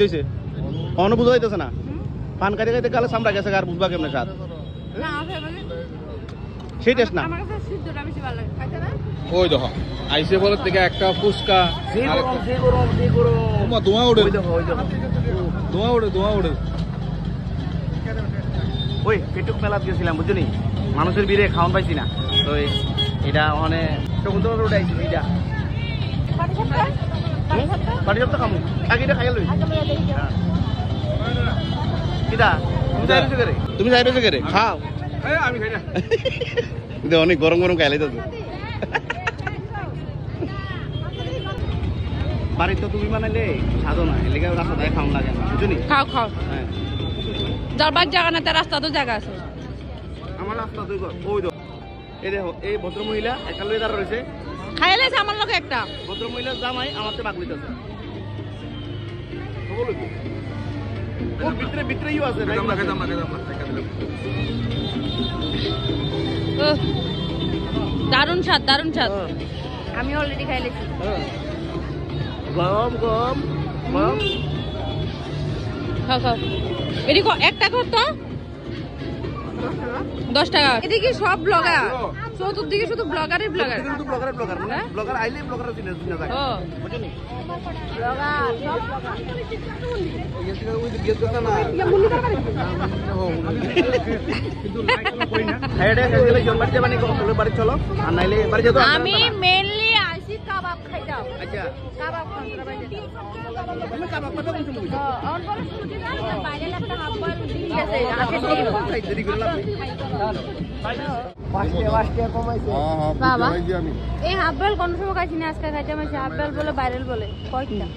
হইছে অন বুঝা হইতেছে না পান খাইতে খাইতে কালে সামরা গেছে আর বুঝবা কেমনে স্বাদ না আছে মানে সেই টেস্ট না আমার কাছে সিদ্ধটা বেশি ভালো লাগে খাইতে না ওই দেখো আইসে বলে থেকে একটা ফুসকা মা ধোঁয়া ওড়ে ধোঁয়া ওড়ে ওই পেটুক মেলাত গেছিলাম বুঝলি মানুষের ভিড়ে খাওয়ান পাইছি না তো এটা ওখানে শকুন্তলা রোড আইছি এটা বাড়ি সপ্তাহ খামু আগে এটা খাইয়া লই কিটা তুমি যাই রয়েছে করে খাও আমি খাই না অনেক গরম গরম খাইলে তো বাড়িতে তো তুমি বানাইলে সাধো না এলাকা রাস্তা দেয় খাওয়ান লাগে না বুঝলি খাও খাও হ্যাঁ যাবার জায়গা না তার রাস্তা তো জায়গা আছে আমার রাস্তা তুই ওই তো এই দেখো এই ভদ্রমহিলা একটা লয়ে দাঁড়া রয়েছে খাইলে আমার লোক একটা ভদ্রমহিলা জামাই আমার তো বাগলিতেছে ও ভিতরে ভিতরেই আছে দারুণ স্বাদ দারুণ স্বাদ আমি অলরেডি খাইলেছি গম গম গম খাও খাও এটি একটা করতো 10 টাকা এদিকে সব ব্লগার চতুর্দিকে শুধু ব্লগারই ব্লগার শুধু ব্লগার ব্লগার মানে ব্লগার আইলে ব্লগার চিনে চিনে যায় ও বুঝলি ব্লগার সব চলো আর নাইলে বাড়ি যেত আমি মেইনলি আইছি কাবাব খাইতাম আচ্ছা কাবাব খাইতাম তুমি কাবাব কথা বলছো মুই অন করে শুনছি না বাইরে একটা হাফ বয়েল ডিম আছে খাই দেরি করে লাভ বাবা এই হাফ বয়েল কোন সময় খাইছি না আজকে খাইতাম হাফ বয়েল বলে ভাইরাল বলে কয়টা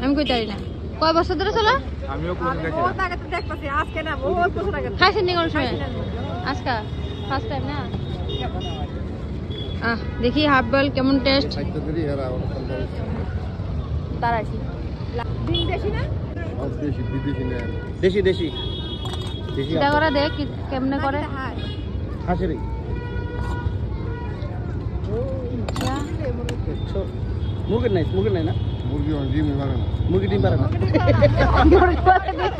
আমি কই জানি না কয় বছর ধরে চলো আমিও কোন গেছি বহুত আগে তো দেখতেছি আজকে না বহুত বছর আগে খাইছেন নি কোন সময় আজকে ফার্স্ট টাইম না দেখি হাফ বয়েল কেমন টেস্ট দাঁড়াইছি ডিম দেশি না দেশি দেশি দেশি এটা করে দেখ কেমনে করে হাসি রে মুরগির নাই না মুরগি ডিম পারে না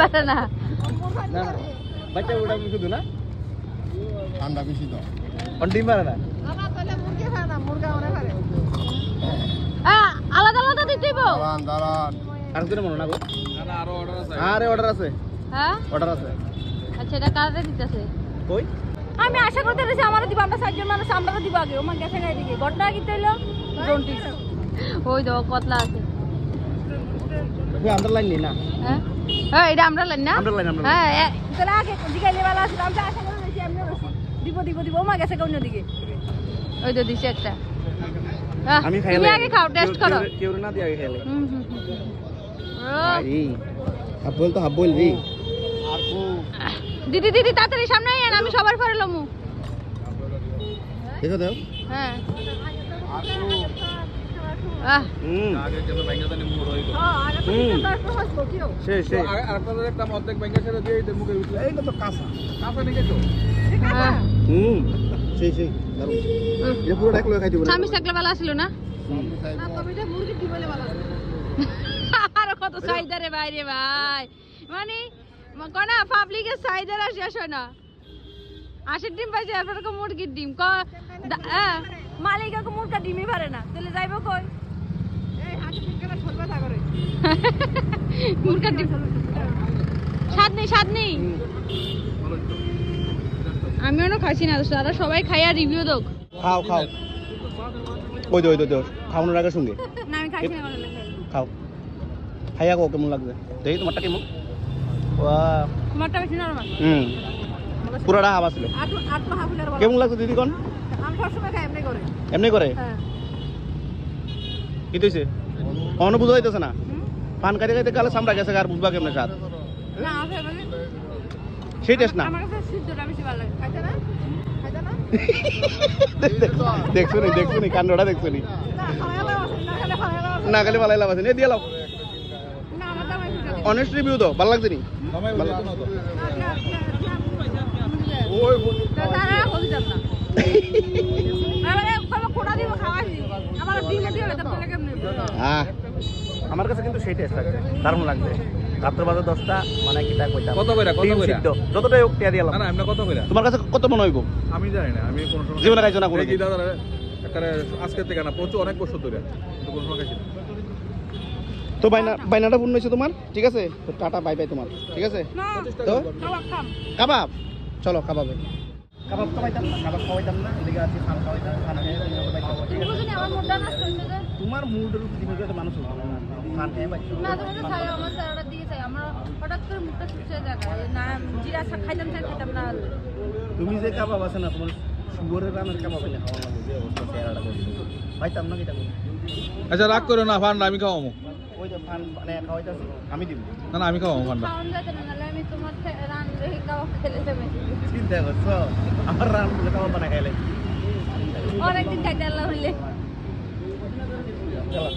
পারে না না বাচ্চা ওটা শুধু না ঠান্ডা বেশি দাও ডিম পারে না আলাদা আলাদা দিতে দাঁড়ান আর কিছু মনে না গো না আরো অর্ডার আছে আরে অর্ডার আছে হ্যাঁ অর্ডার আছে আচ্ছা এটা কারে দিতেছে কই আমি আশা করতে রয়েছি আমারও দিব আমরা 4 জন মানুষ আমরাও দিব আগে ওমা গেছে গাই দিকে ঘটনা কি হইলো জন্টিস ওই দেখো কতলা আছে আন্ডার লাইন নেই না হ্যাঁ হ্যাঁ এটা আমরা লাইন না আমরা লাইন হ্যাঁ তাহলে আগে দিগাইলে ভালো আছে আমরা আশা করে রয়েছি আমরা রয়েছি দিব ওমা গেছে কোন দিকে ওই তো দিছে একটা আমি খাইলে তুমি আগে খাও টেস্ট করো কেউ না দিয়ে আগে খাইলে আরে হাফ বল তো হাফ বল রে দিদি দিদি তাড়াতাড়ি সামনে আইন আমি সবার পরে লমু দেখো দাও হ্যাঁ আগে যেন ব্যাংকে জানি মুড় হইতো সেই সেই আর আপনাদের একটা অর্ধেক ব্যাংকে ছেড়ে দিয়ে এই মুখে উঠলো এইটা তো কাঁচা কাঁচা নাকি তো সেই সেই দারুণ এটা পুরো ডাক লয়ে খাইতে বলে স্বামী থাকলে ভালো ছিল না আর কত চাহিদা রে ভাই রে ভাই মানে কোনা পাবলিকের চাহিদা আর শেষ হয় না 80 ডিম পাইছে আপনার মুরগির ডিম মালিক মুরগা ডিমই পারে না তাহলে যাইব কই মুরগার ডিম স্বাদ নেই আমিও না খাইছি না দাদা সবাই খাইয়া রিভিউ দাও খাও খাও ওই দো খাওয়ানোর আগে সঙ্গে না আমি খাইছি না খাও খাইয়া কো কেমন লাগবে দেখি তোমারটা কেমন ওয়াও তোমারটা বেশি নরমাল পুরাটা হাওয়া ছিল আটলো হাফুলের বলা কেমন লাগছে দিদি কোন আমি সবসময় খাই এমনি করে হ্যাঁ কি হইছে অন বুঝা হইতেছে না পান খাইতে খাইতে কালে সামরা গেছে আর বুঝবা কেমনে স্বাদ না আছে মানে সেই টেস্ট না আমার কাছে সিদ্ধটা বেশি ভালো লাগে খাইতে না দেখছো নি কান্ডটা দেখছো নি না খালি ভালো লাগছে এ দিয়ে লাও অনেস্ট রিভিউ দাও ভালো লাগছে নি ওই তারা হল যাব না আরে কোন দিব খাওয়াই দিব আমার ডিম দিয়ে তো কেমনে আমার কাছে কিন্তু সেই টেস্ট লাগছে, দারুণ লাগছে। রাত্র বাজে 10টা, মানে কিটা কইতাম কত কইরা, কত ডিম কইরা? সিদ্ধ, যতটাই হোক টিয়া দিলাম। না না এমনি কত কইরা? তোমার কাছে কত মনে হইব? আমি জানি না, আমি কোন সময় জীবনে খাইছো না কোনো দেখি দাদা একারে আজকে থেকে না, প্রচুর অনেক বছর ধরে কিন্তু কোন সময় খাইছি না। তো বাইনাটা পূর্ণ হয়েছে তোমার, ঠিক আছে? তো টাটা, বাই বাই তোমার, ঠিক আছে? না তো কাবাব খাম। কাবাব, চলো কাবাবে। কাবাব খাওয়াইতাম না, কাবাব খাওয়াইতাম না, এদিকে আছে খান খাওয়াইতাম, খানা খেয়ে তুমি ওকে বাইতে হবে, ঠিক আছে? বুঝুনি আমার মুডটা নষ্ট হইছে যে। তোমার মুডের উপর ডিপেন্ড করে মানুষ হবে না, খান খেয়ে বাইতে হবে। না তুমি তো চাই আমার স্যারটা দিয়ে চাই আমার হঠাৎ করে মুখটা শুকিয়ে যায় না জিরা খাইতাম না। তুমি যে কাবাব আছে না, তোমার শুয়োরের রানের কাবাব এনে খাওয়া লাগবে, যে অবস্থা চেহারাটা করছে পাইতাম না কিটা করবো। আচ্ছা রাগ করো না, ফান্ডা আমি খাওয়াবো। ওই যে ফান মানে খাওয়াইতাছি আমি দিব। না না আমি খাওয়াবো ফান্ডা। খাওয়ান যাইতে না নাহলে আমি তোমার রান রেখে কাবাব খেলে যাবে। চিন্তা করছো আমার রান বলে কাবাব বানা খাইলে। অনেকদিন খাইতে আল্লাহ হইলে। চলো।